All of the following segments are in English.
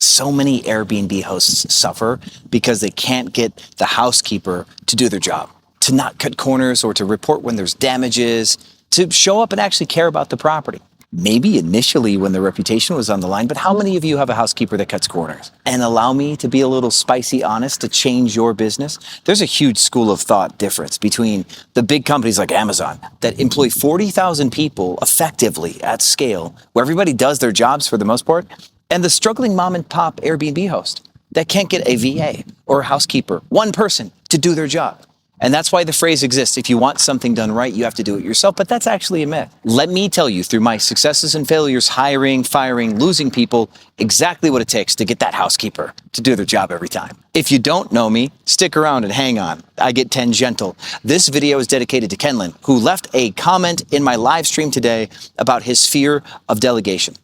So many Airbnb hosts suffer because they can't get the housekeeper to do their job, to not cut corners or to report when there's damages, to show up and actually care about the property. Maybe initially when the reputation was on the line, but how many of you have a housekeeper that cuts corners? And allow me to be a little spicy honest to change your business. There's a huge school of thought difference between the big companies like Amazon that employ 40,000 people effectively at scale, where everybody does their jobs for the most part, and the struggling mom and pop Airbnb host that can't get a VA or a housekeeper, one person to do their job. And that's why the phrase exists. If you want something done right, you have to do it yourself. But that's actually a myth. Let me tell you through my successes and failures, hiring, firing, losing people, exactly what it takes to get that housekeeper to do their job every time. If you don't know me, stick around and hang on. I get tangential. This video is dedicated to Kenlin, who left a comment in my live stream today about his fear of delegation.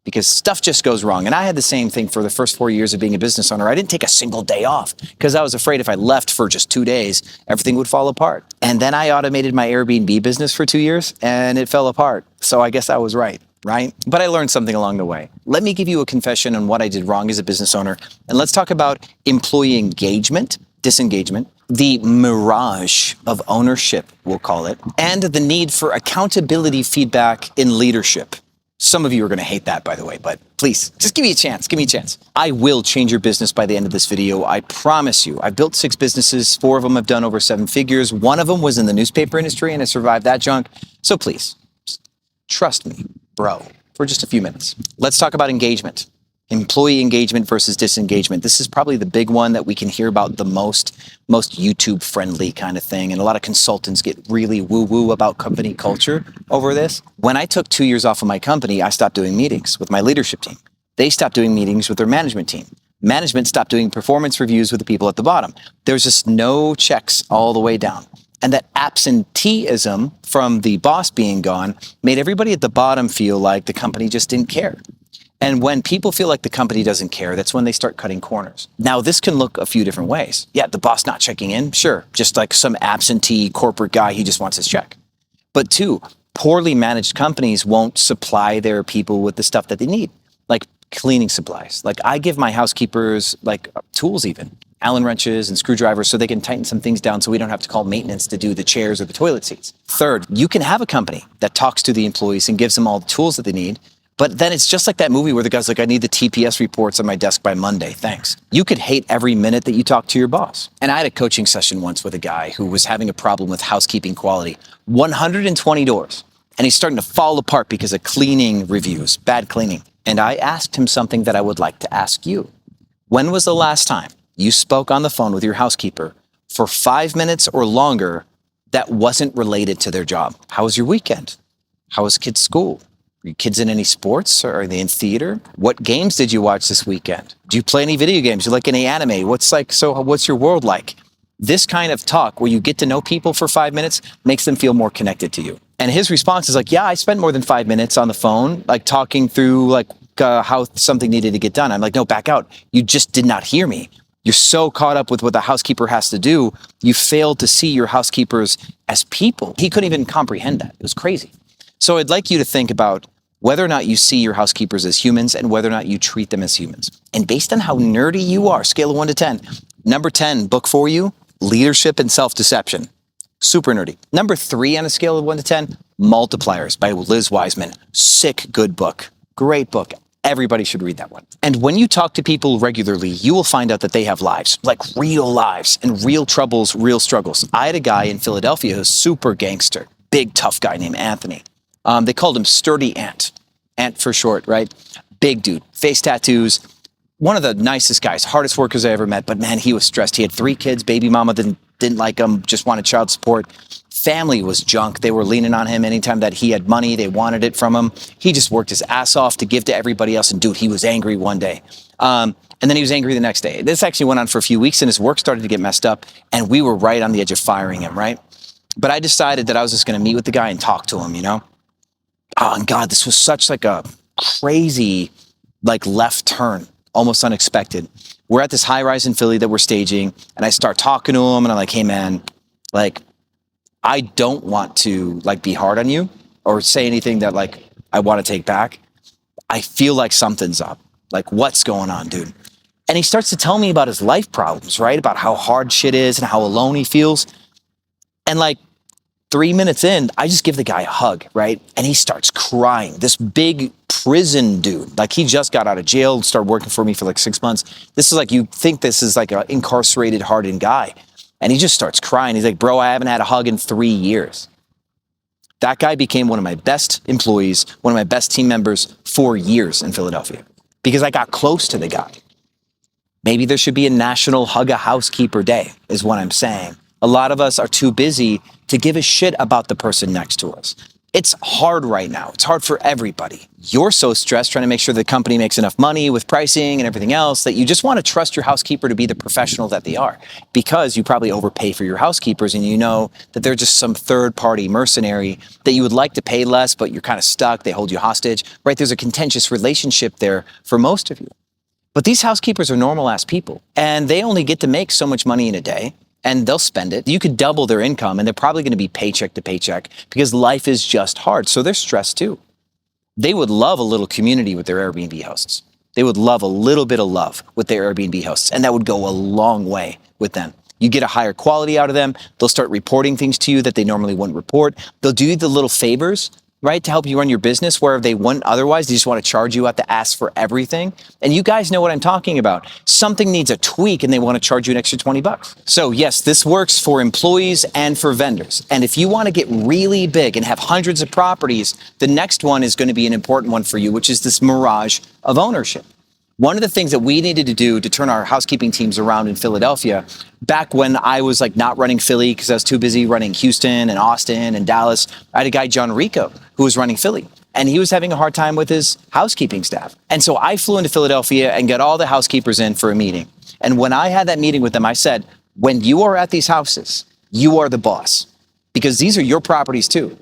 Because stuff just goes wrong. And I had the same thing for the first 4 years of being a business owner. I didn't take a single day off because I was afraid if I left for just 2 days, everything would fall apart. And then I automated my Airbnb business for 2 years and it fell apart. So I guess I was right? But I learned something along the way. Let me give you a confession on what I did wrong as a business owner. And let's talk about employee engagement, disengagement, the mirage of ownership, we'll call it, and the need for accountability feedback in leadership. Some of you are going to hate that, by the way, but please, just give me a chance. Give me a chance. I will change your business by the end of this video. I promise you. I've built 6 businesses. 4 of them have done over 7 figures. 1 of them was in the newspaper industry, and I survived that junk. So please, just trust me, bro, for just a few minutes. Let's talk about engagement. Employee engagement versus disengagement. This is probably the big one that we can hear about the most YouTube friendly kind of thing. And a lot of consultants get really woo-woo about company culture over this. When I took 2 years off of my company, I stopped doing meetings with my leadership team. They stopped doing meetings with their management team. Management stopped doing performance reviews with the people at the bottom. There's just no checks all the way down. And that absenteeism from the boss being gone made everybody at the bottom feel like the company just didn't care. And when people feel like the company doesn't care, that's when they start cutting corners. Now, this can look a few different ways. Yeah, the boss not checking in, sure. Just like some absentee corporate guy, he just wants his check. But 2, poorly managed companies won't supply their people with the stuff that they need, like cleaning supplies. Like I give my housekeepers like tools even, Allen wrenches and screwdrivers so they can tighten some things down so we don't have to call maintenance to do the chairs or the toilet seats. 3rd, you can have a company that talks to the employees and gives them all the tools that they need. But then it's just like that movie where the guy's like, I need the TPS reports on my desk by Monday, thanks. You could hate every minute that you talk to your boss. And I had a coaching session once with a guy who was having a problem with housekeeping quality. 120 doors. And he's starting to fall apart because of cleaning reviews, bad cleaning. And I asked him something that I would like to ask you. When was the last time you spoke on the phone with your housekeeper for 5 minutes or longer that wasn't related to their job? How was your weekend? How was kids' school? Are your kids in any sports? Or are they in theater? What games did you watch this weekend? Do you play any video games? Do you like any anime? What's your world like? This kind of talk where you get to know people for 5 minutes makes them feel more connected to you. And his response is like, yeah, I spent more than 5 minutes on the phone, like talking through how something needed to get done. I'm like, no, back out. You just did not hear me. You're so caught up with what the housekeeper has to do. You failed to see your housekeepers as people. He couldn't even comprehend that. It was crazy. So I'd like you to think about whether or not you see your housekeepers as humans and whether or not you treat them as humans. And based on how nerdy you are, scale of 1 to 10, number 10, book for you, leadership and self-deception. Super nerdy. Number 3 on a scale of 1 to 10, Multipliers by Liz Wiseman. Sick, good book. Great book. Everybody should read that one. And when you talk to people regularly, you will find out that they have lives, like real lives and real troubles, real struggles. I had a guy in Philadelphia who's super gangster, big tough guy named Anthony. They called him Sturdy Ant. Ant for short, right? Big dude, face tattoos. One of the nicest guys, hardest workers I ever met, but man, he was stressed. He had 3 kids, baby mama didn't like him, just wanted child support. Family was junk. They were leaning on him anytime that he had money, they wanted it from him. He just worked his ass off to give to everybody else. And dude, he was angry one day. And then he was angry the next day. This actually went on for a few weeks and his work started to get messed up. And we were right on the edge of firing him, right? But I decided that I was just going to meet with the guy and talk to him, you know? Oh, and God, this was such like a crazy, left turn, almost unexpected. We're at this high rise in Philly that we're staging and I start talking to him and I'm like, hey man, I don't want to be hard on you or say anything that I want to take back. I feel like something's up. Like, what's going on, dude? And he starts to tell me about his life problems, right? About how hard shit is and how alone he feels. And like 3 minutes in, I just give the guy a hug, right? And he starts crying. This big prison dude, like he just got out of jail, started working for me for like 6 months. This is like, you think this is like an incarcerated, hardened guy. And he just starts crying. He's like, bro, I haven't had a hug in 3 years. That guy became one of my best employees, one of my best team members for years in Philadelphia because I got close to the guy. Maybe there should be a national hug a housekeeper day is what I'm saying. A lot of us are too busy to give a shit about the person next to us. It's hard right now. It's hard for everybody. You're so stressed trying to make sure the company makes enough money with pricing and everything else that you just want to trust your housekeeper to be the professional that they are because you probably overpay for your housekeepers and you know that they're just some third-party mercenary that you would like to pay less, but you're kind of stuck. They hold you hostage, right? There's a contentious relationship there for most of you. But these housekeepers are normal-ass people and they only get to make so much money in a day. And they'll spend it. You could double their income and they're probably going to be paycheck to paycheck because life is just hard. So they're stressed too. They would love a little community with their Airbnb hosts. They would love a little bit of love with their Airbnb hosts. And that would go a long way with them. You get a higher quality out of them. They'll start reporting things to you that they normally wouldn't report. They'll do you the little favors, right, to help you run your business where they wouldn't otherwise. They just want to charge you out the ass for everything. And you guys know what I'm talking about. Something needs a tweak and they want to charge you an extra $20. So yes, this works for employees and for vendors. And if you want to get really big and have hundreds of properties, the next one is going to be an important one for you, which is this mirage of ownership. One of the things that we needed to do to turn our housekeeping teams around in Philadelphia, back when I was like not running Philly because I was too busy running Houston and Austin and Dallas, I had a guy, John Rico, who was running Philly. And he was having a hard time with his housekeeping staff. And so I flew into Philadelphia and got all the housekeepers in for a meeting. And when I had that meeting with them, I said, when you are at these houses, you are the boss because these are your properties too.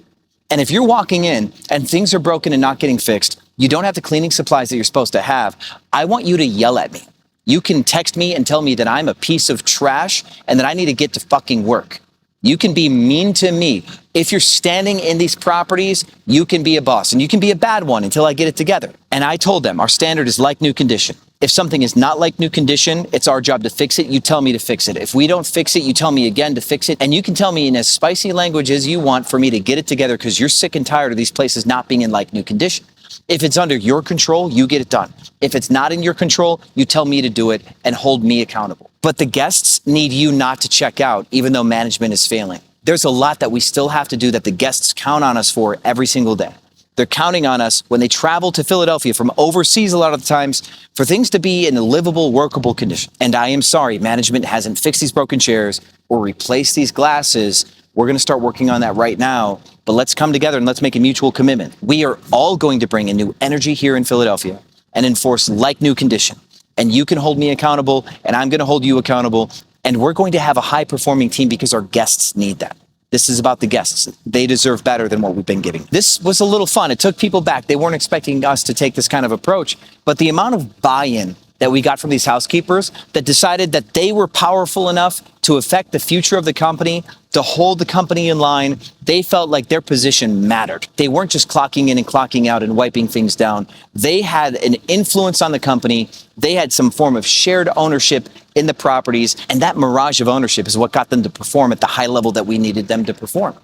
And if you're walking in and things are broken and not getting fixed, you don't have the cleaning supplies that you're supposed to have, I want you to yell at me. You can text me and tell me that I'm a piece of trash and that I need to get to fucking work. You can be mean to me. If you're standing in these properties, you can be a boss and you can be a bad one until I get it together. And I told them our standard is like new condition. If something is not like new condition, it's our job to fix it. You tell me to fix it. If we don't fix it, you tell me again to fix it. And you can tell me in as spicy language as you want for me to get it together because you're sick and tired of these places not being in like new condition. If it's under your control, you get it done. If it's not in your control, you tell me to do it and hold me accountable. But the guests need you not to check out, even though management is failing. There's a lot that we still have to do that the guests count on us for every single day. They're counting on us when they travel to Philadelphia from overseas a lot of the times for things to be in a livable, workable condition. And I am sorry, management hasn't fixed these broken chairs or replaced these glasses. We're going to start working on that right now. But let's come together and let's make a mutual commitment. We are all going to bring a new energy here in Philadelphia and enforce like new condition. And you can hold me accountable and I'm going to hold you accountable. And we're going to have a high performing team because our guests need that. This is about the guests. They deserve better than what we've been giving. This was a little fun. It took people back. They weren't expecting us to take this kind of approach. But the amount of buy-in that we got from these housekeepers that decided that they were powerful enough to affect the future of the company, to hold the company in line, they felt like their position mattered. They weren't just clocking in and clocking out and wiping things down. They had an influence on the company. They had some form of shared ownership in the properties. And that mirage of ownership is what got them to perform at the high level that we needed them to perform.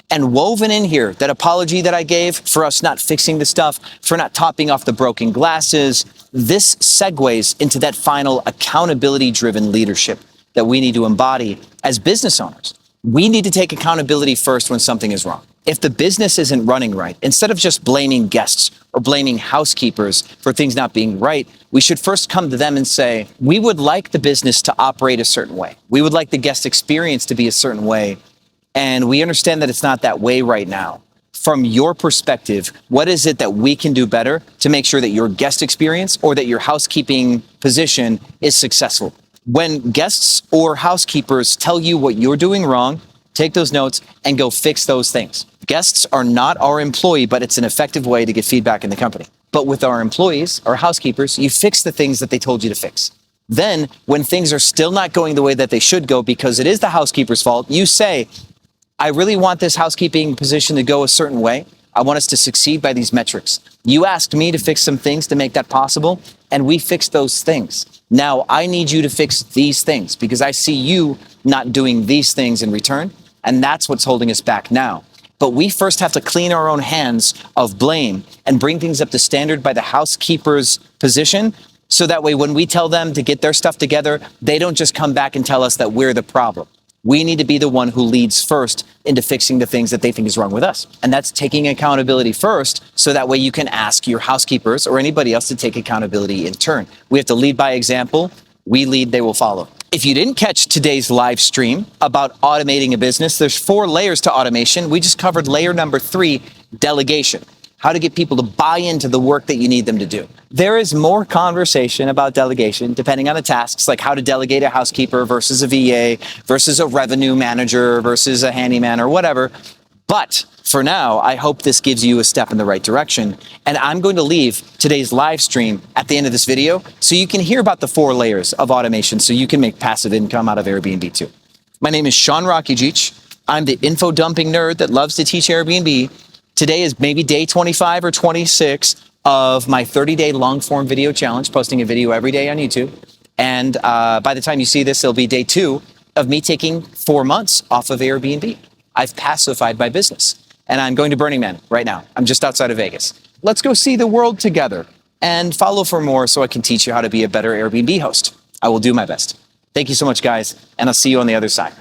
And woven in here, that apology that I gave for us not fixing the stuff, for not topping off the broken glasses, this segues into that final accountability-driven leadership that we need to embody as business owners. We need to take accountability first when something is wrong. If the business isn't running right, instead of just blaming guests or blaming housekeepers for things not being right, we should first come to them and say, we would like the business to operate a certain way. We would like the guest experience to be a certain way. And we understand that it's not that way right now. From your perspective, what is it that we can do better to make sure that your guest experience or that your housekeeping position is successful? When guests or housekeepers tell you what you're doing wrong, take those notes and go fix those things. Guests are not our employee, but it's an effective way to get feedback in the company. But with our employees, our housekeepers, you fix the things that they told you to fix. Then, when things are still not going the way that they should go because it is the housekeeper's fault, you say, I really want this housekeeping position to go a certain way. I want us to succeed by these metrics. You asked me to fix some things to make that possible, and we fixed those things. Now I need you to fix these things because I see you not doing these things in return, and that's what's holding us back now. But we first have to clean our own hands of blame and bring things up to standard by the housekeeper's position, so that way when we tell them to get their stuff together, they don't just come back and tell us that we're the problem. We need to be the one who leads first into fixing the things that they think is wrong with us. And that's taking accountability first, so that way you can ask your housekeepers or anybody else to take accountability in turn. We have to lead by example. We lead, they will follow. If you didn't catch today's live stream about automating a business, there's 4 layers to automation. We just covered layer number 3, delegation. How to get people to buy into the work that you need them to do. There is more conversation about delegation depending on the tasks, like how to delegate a housekeeper versus a VA versus a revenue manager versus a handyman or whatever. But for now, I hope this gives you a step in the right direction. And I'm going to leave today's live stream at the end of this video so you can hear about the 4 layers of automation so you can make passive income out of Airbnb too. My name is Sean Rakijic. I'm the info dumping nerd that loves to teach Airbnb. Today is maybe day 25 or 26 of my 30-day long-form video challenge, posting a video every day on YouTube. And by the time you see this, it'll be day 2 of me taking 4 months off of Airbnb. I've pacified my business, and I'm going to Burning Man right now. I'm just outside of Vegas. Let's go see the world together and follow for more so I can teach you how to be a better Airbnb host. I will do my best. Thank you so much, guys, and I'll see you on the other side.